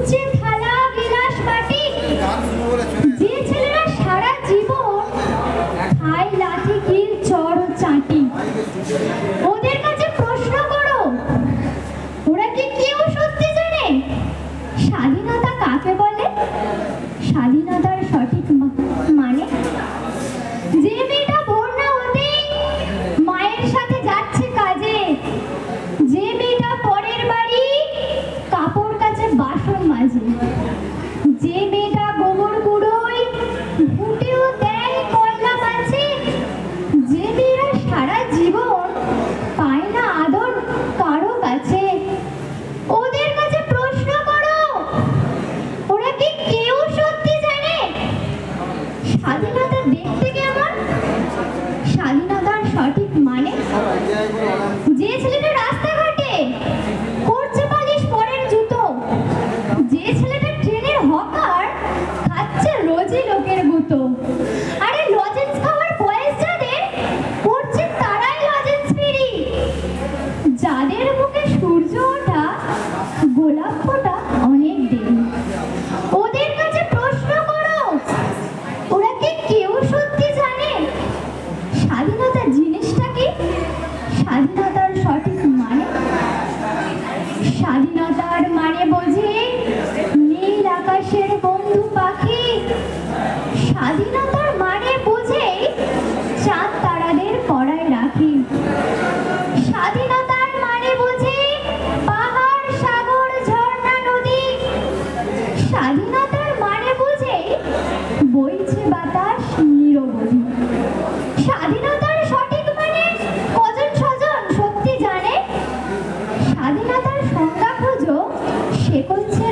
উচ্চে থালা বিলাস বাটি, যে ছেলেরা সারা জীবন খায় লাঠি কিল চড় ও চাটি, ওদের কাছে প্রশ্ন করো, ওরা কি কেউ সত্যি জানে স্বাধীনতা কাকে বলে? স্বাধীনতার সঠিক মানে যে মেয়েটা ভোর না হতেই মায়ের সাথে যাচ্ছে কাজে, যে মেয়েটা পরের বাড়ি কাপড় কাচে বাসন মাজে, যে মেয়েটা গোবর কুড়োয় ফুটেও দেয় কয়লা মাছে, যে মেয়েরা সারা জীবন পায় না আদর কারো কাছে, ওদের কাছে প্রশ্ন করো, ওরা কি কেউ সত্যি জানে স্বাধীনতা দেখতে কেমন? স্বাধীনতার সঠিক মানে যে ছেলেটা রাস্তাঘাটে করছে পালিশ পরের জুতো, যে ছেলেটা ট্রেনের হকার খাচ্ছে রোজই লোকের গুতো, আরে লজেন্স খাওয়ার বয়স যাদের করছে তারাই লজেন্স ফ্রি, যাদের মুখে সূর্য ওঠা গোলাপ ফোটা অনেক দেরি, ওদের কাছে প্রশ্ন করো, ওরা কি কেউ সত্যি জানে স্বাধীনতা জিনিসটা কি? স্বাধীনতার সঠিক মানে স্বাধীনতার মানে বোঝে নীল আকাশের বন্ধু পাখি, স্বাধীনতার মানে বোঝে চাঁদ তারাদের পড়ায় রাখি, স্বাধীনতার মানে বোঝে পাহাড় সাগর ঝর্ণা নদী, স্বাধীনতার মানে বোঝে বইছে বাতাস নিরবধি। স্বাধীনতার সঠিক মানে কজন স্বজন সত্যি জানে? স্বাধীনতার সংজ্ঞা খোঁজো, সে করছে